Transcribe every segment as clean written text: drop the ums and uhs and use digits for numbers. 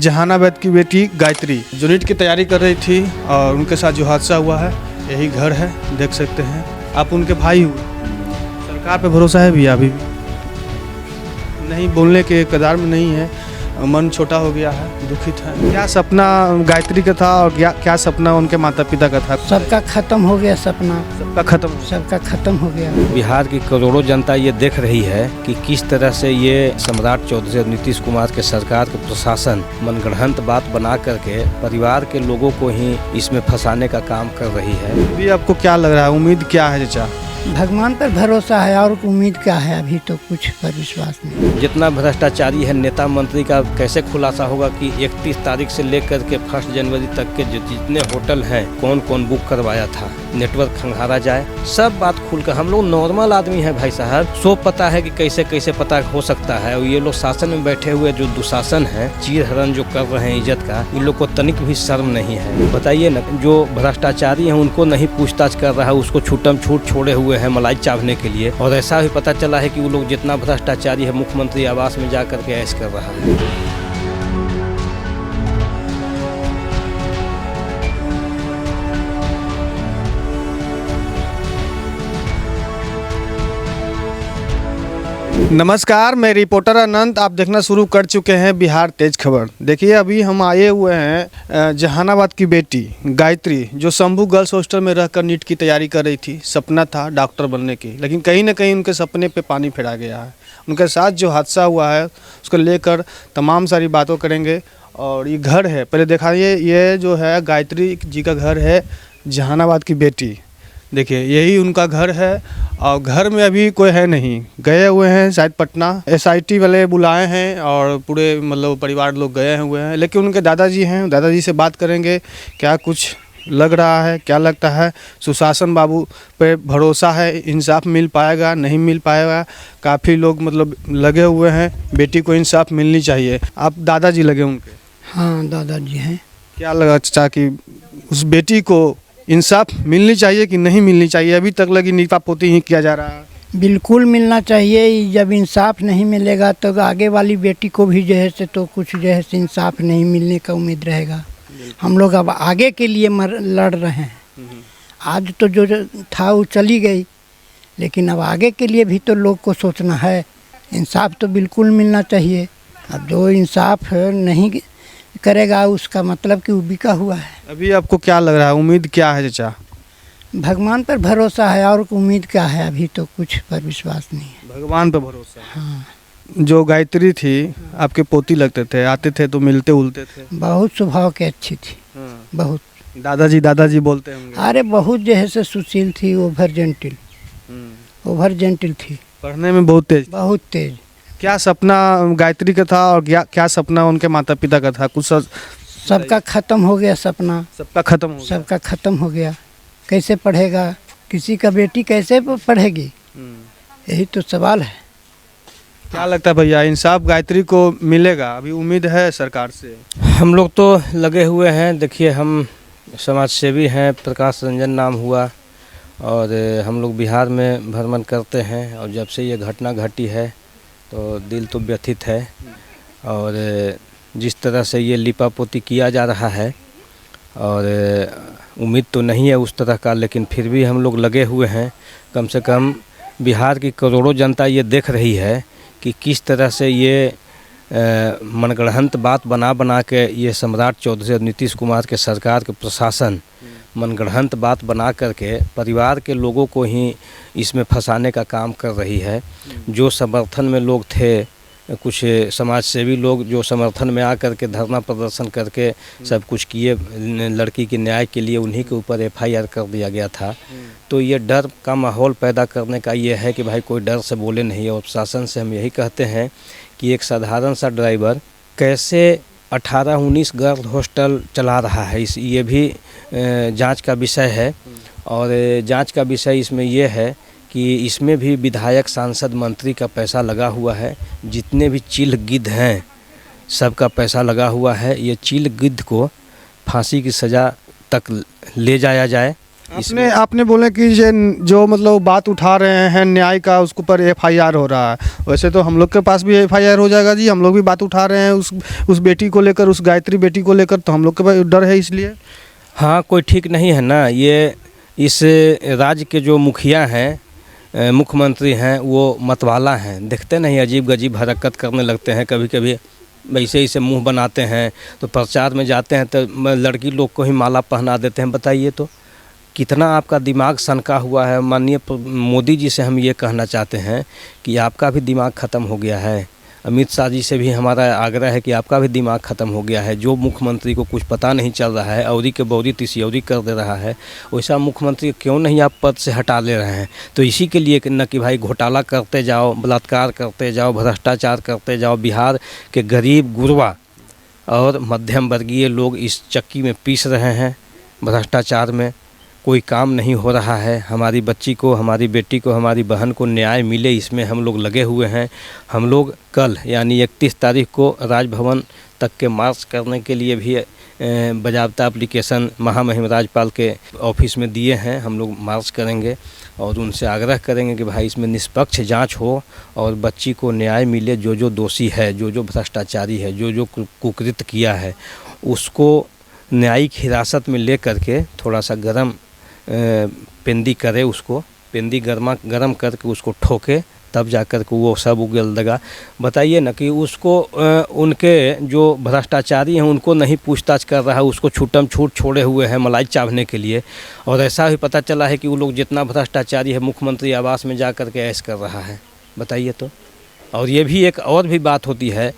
जहानाबाद की बेटी गायत्री जो नीट की तैयारी कर रही थी और उनके साथ जो हादसा हुआ है, यही घर है, देख सकते हैं आप। उनके भाई हुए, सरकार पे भरोसा है भी अभी भी नहीं, बोलने के कदार में नहीं है, मन छोटा हो गया है, दुखित है। क्या सपना गायत्री का था और क्या सपना उनके माता पिता का था? सबका खत्म हो गया सपना, सबका खत्म हो गया। बिहार की करोड़ों जनता ये देख रही है कि किस तरह से ये सम्राट चौधरी और नीतीश कुमार के सरकार के प्रशासन मनगढ़ंत बात बना करके परिवार के लोगों को ही इसमें फंसाने का काम कर रही है। अभी आपको क्या लग रहा है, उम्मीद क्या है चाचा? भगवान पर भरोसा है और उम्मीद क्या है, अभी तो कुछ पर विश्वास नहीं। जितना भ्रष्टाचारी है नेता मंत्री का कैसे खुलासा होगा कि 31 तारीख से लेकर के 1 जनवरी तक के जितने होटल हैं कौन कौन बुक करवाया था, नेटवर्क खंगारा जाए, सब बात खुलकर। हम लोग नॉर्मल आदमी है भाई साहब, सो पता है कि कैसे कैसे पता हो सकता है। और ये लोग शासन में बैठे हुए जो दुशासन है, चीर हरण जो कर रहे हैं इज्जत का, इन लोग को तनिक भी शर्म नहीं है। बताइए न, जो भ्रष्टाचारी है उनको नहीं पूछताछ कर रहा है, उसको छूटम छूट छोड़े हुए है मलाई चावने के लिए। और ऐसा भी पता चला है कि वो लोग जितना भ्रष्टाचारी है मुख्यमंत्री आवास में जाकर के ऐश कर रहा है। नमस्कार, मैं रिपोर्टर अनंत, आप देखना शुरू कर चुके हैं बिहार तेज खबर। देखिए अभी हम आए हुए हैं जहानाबाद की बेटी गायत्री, जो शंभू गर्ल्स हॉस्टल में रहकर नीट की तैयारी कर रही थी। सपना था डॉक्टर बनने की, लेकिन कहीं ना कहीं उनके सपने पे पानी फेरा गया है। उनके साथ जो हादसा हुआ है उसको लेकर तमाम सारी बातों करेंगे। और ये घर है, पहले दिखाइए, ये जो है गायत्री जी का घर है, जहानाबाद की बेटी। देखिए यही उनका घर है और घर में अभी कोई है नहीं, गए हुए हैं शायद पटना, SIT वाले बुलाए हैं और पूरे मतलब परिवार लोग गए हुए हैं। लेकिन उनके दादाजी हैं, दादाजी से बात करेंगे क्या कुछ लग रहा है, क्या लगता है। सुशासन बाबू पे भरोसा है, इंसाफ मिल पाएगा नहीं मिल पाएगा। काफ़ी लोग मतलब लगे हुए हैं, बेटी को इंसाफ मिलनी चाहिए। आप दादाजी लगे उनके? हाँ दादाजी हैं। क्या लगा चाचा कि उस बेटी को इंसाफ मिलनी चाहिए कि नहीं मिलनी चाहिए? अभी तक लगी नीपा पोती ही किया जा रहा है। बिल्कुल मिलना चाहिए। जब इंसाफ नहीं मिलेगा तो आगे वाली बेटी को भी जो है से तो कुछ जो है से इंसाफ नहीं मिलने का उम्मीद रहेगा। हम लोग अब आगे के लिए लड़ रहे हैं। आज तो जो था वो चली गई, लेकिन अब आगे के लिए भी तो लोग को सोचना है। इंसाफ तो बिल्कुल मिलना चाहिए। अब जो इंसाफ नहीं करेगा उसका मतलब कि वो बिका हुआ है। अभी आपको क्या लग रहा है, उम्मीद क्या है चाचा? भगवान पर भरोसा है और उम्मीद क्या है, अभी तो कुछ पर विश्वास नहीं है। भगवान पर भरोसा। हाँ। जो गायत्री थी आपके पोती लगते थे, आते थे तो मिलते उलते थे, बहुत स्वभाव के अच्छी थी। हाँ। बहुत। दादाजी बोलते होंगे। अरे बहुत जो है से सुशील थी, ओवर जेंटिल थी, पढ़ने में बहुत तेज। क्या सपना गायत्री का था और क्या सपना उनके माता पिता का था? कुछ सबका खत्म हो गया सपना, सबका खत्म हो गया। कैसे पढ़ेगा, किसी का बेटी कैसे पढ़ेगी, यही तो सवाल है। क्या लगता है भैया, इंसाफ गायत्री को मिलेगा? अभी उम्मीद है सरकार से? हम लोग तो लगे हुए हैं। देखिए हम समाज सेवी हैं, प्रकाश रंजन नाम हुआ, और हम लोग बिहार में भ्रमण करते हैं। और जब से ये घटना घटी है तो दिल तो व्यथित है। और जिस तरह से ये लिपापोती किया जा रहा है, और उम्मीद तो नहीं है उस तरह का, लेकिन फिर भी हम लोग लगे हुए हैं। कम से कम बिहार की करोड़ों जनता ये देख रही है कि किस तरह से ये मनगढ़ंत बात बना के ये सम्राट चौधरी और नीतीश कुमार के सरकार के प्रशासन मनगढ़ंत बात बना करके परिवार के लोगों को ही इसमें फंसाने का काम कर रही है। जो समर्थन में लोग थे, कुछ समाज सेवी लोग जो समर्थन में आकर के धरना प्रदर्शन करके सब कुछ किए लड़की के न्याय के लिए, उन्हीं के ऊपर FIR कर दिया गया था। तो ये डर का माहौल पैदा करने का ये है कि भाई कोई डर से बोले नहीं। और प्रशासन से हम यही कहते हैं कि एक साधारण सा ड्राइवर कैसे 18-19 गर्ल्स हॉस्टल चला रहा है, ये भी जांच का विषय है। और जांच का विषय इसमें यह है कि इसमें भी विधायक, सांसद, मंत्री का पैसा लगा हुआ है। जितने भी चील गिद्ध हैं सबका पैसा लगा हुआ है। ये चील गिद्ध को फांसी की सज़ा तक ले जाया जाए आपने बोले कि जो मतलब बात उठा रहे हैं न्याय का, उसके ऊपर एफआईआर हो रहा है। वैसे तो हम लोग के पास भी एफआईआर हो जाएगा जी, हम लोग भी बात उठा रहे हैं उस बेटी को लेकर, उस गायत्री बेटी को लेकर, तो हम लोग के पास डर है इसलिए। हाँ, कोई ठीक नहीं है ना। ये इस राज्य के जो मुखिया हैं, मुख्यमंत्री हैं, वो मतवाला हैं। देखते नहीं अजीब गजीब हरकत करने लगते हैं, कभी कभी वैसे ही से मुंह बनाते हैं, तो प्रचार में जाते हैं तो लड़की लोग को ही माला पहना देते हैं। बताइए तो कितना आपका दिमाग सनका हुआ है। माननीय मोदी जी से हम ये कहना चाहते हैं कि आपका भी दिमाग ख़त्म हो गया है। अमित शाह जी से भी हमारा आग्रह है कि आपका भी दिमाग ख़त्म हो गया है। जो मुख्यमंत्री को कुछ पता नहीं चल रहा है, औरी के बौरी तिसियौरी कर दे रहा है, वैसा मुख्यमंत्री क्यों नहीं आप पद से हटा ले रहे हैं। तो इसी के लिए न कि भाई घोटाला करते जाओ, बलात्कार करते जाओ, भ्रष्टाचार करते जाओ। बिहार के गरीब गुरबा और मध्यम वर्गीय लोग इस चक्की में पीस रहे हैं। भ्रष्टाचार में कोई काम नहीं हो रहा है। हमारी बच्ची को, हमारी बेटी को, हमारी बहन को न्याय मिले, इसमें हम लोग लगे हुए हैं। हम लोग कल यानी 31 तारीख को राजभवन तक के मार्च करने के लिए भी बाज़ाब्ता एप्लीकेशन महामहिम राज्यपाल के ऑफिस में दिए हैं। हम लोग मार्च करेंगे और उनसे आग्रह करेंगे कि भाई इसमें निष्पक्ष जांच हो और बच्ची को न्याय मिले। जो जो दोषी है, जो जो भ्रष्टाचारी है, जो जो कुकृत्य किया है, उसको न्यायिक हिरासत में ले करके थोड़ा सा गरम पेंदी करे, उसको पेंदी गरम करके उसको ठोके, तब जाकर के वो सब उगल देगा। बताइए ना कि उसको उनके जो भ्रष्टाचारी हैं उनको नहीं पूछताछ कर रहा है, उसको छूटम छूट छोड़े हुए हैं मलाई चावने के लिए। और ऐसा भी पता चला है कि वो लोग जितना भ्रष्टाचारी है मुख्यमंत्री आवास में जा कर के ऐश कर रहा है। बताइए तो। और ये भी एक और भी बात होती है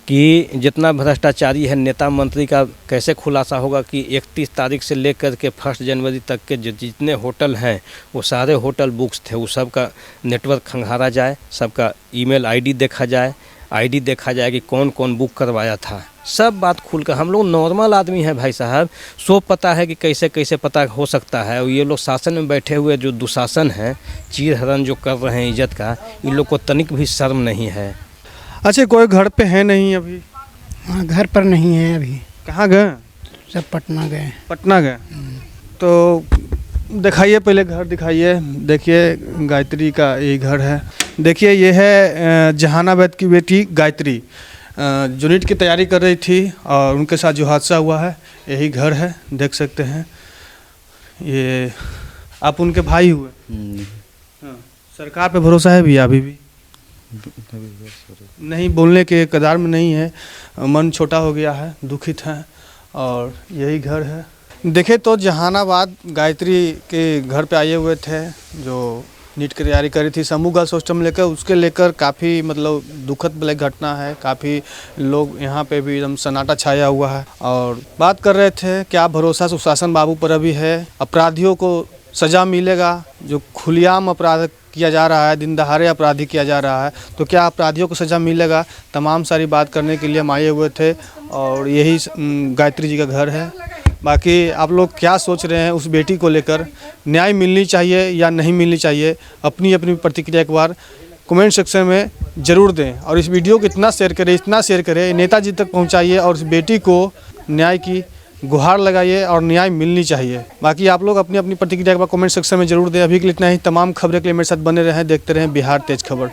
कि जितना भ्रष्टाचारी है नेता मंत्री का कैसे खुलासा होगा कि 31 तारीख से लेकर के 1 जनवरी तक के जितने होटल हैं वो सारे होटल बुक्स थे, वो सब का नेटवर्क खंगारा जाए, सबका ईमेल आईडी देखा जाए, आईडी देखा जाए कि कौन कौन बुक करवाया था। सब बात खुलकर, हम लोग नॉर्मल आदमी हैं भाई साहब, सो पता है कि कैसे कैसे पता हो सकता है। और ये लोग शासन में बैठे हुए जो दुशासन हैं, चीर हरण जो कर रहे हैं इज्जत का, इन लोग को तनिक भी शर्म नहीं है। अच्छा, कोई घर पे है नहीं अभी? हाँ, घर पर नहीं है अभी। कहाँ गए? सब पटना गए। पटना गए। तो दिखाइए, पहले घर दिखाइए। देखिए गायत्री का ये घर है। देखिए ये है जहानाबाद की बेटी गायत्री, जो नीट की तैयारी कर रही थी और उनके साथ जो हादसा हुआ है, यही घर है, देख सकते हैं। ये आप उनके भाई हुए? हाँ। सरकार पे भरोसा है भैया अभी भी? नहीं, बोलने के कदार में नहीं है, मन छोटा हो गया है, दुखित हैं। और यही घर है। देखे तो जहानाबाद गायत्री के घर पे आए हुए थे, जो नीट की तैयारी करी थी, समूह गर्ल्स हॉस्टल में लेकर, उसके लेकर काफ़ी मतलब दुखद भले घटना है। काफ़ी लोग यहाँ पे भी एकदम सन्नाटा छाया हुआ है और बात कर रहे थे क्या भरोसा सुशासन बाबू पर अभी है। अपराधियों को सज़ा मिलेगा, जो खुलेआम अपराध किया जा रहा है, दिन दहाड़े अपराधी किया जा रहा है, तो क्या अपराधियों को सज़ा मिलेगा। तमाम सारी बात करने के लिए हम आए हुए थे और यही गायत्री जी का घर है। बाकी आप लोग क्या सोच रहे हैं उस बेटी को लेकर, न्याय मिलनी चाहिए या नहीं मिलनी चाहिए, अपनी अपनी प्रतिक्रिया एक बार कमेंट सेक्शन में ज़रूर दें। और इस वीडियो को इतना शेयर करें, नेताजी तक पहुंचाइए और उस बेटी को न्याय की गुहार लगाइए और न्याय मिलनी चाहिए। बाकी आप लोग अपनी अपनी प्रतिक्रिया एक बार कमेंट सेक्शन में जरूर दें। अभी के लिए इतना ही। तमाम खबरें के लिए मेरे साथ बने रहें, देखते रहें बिहार तेज खबर।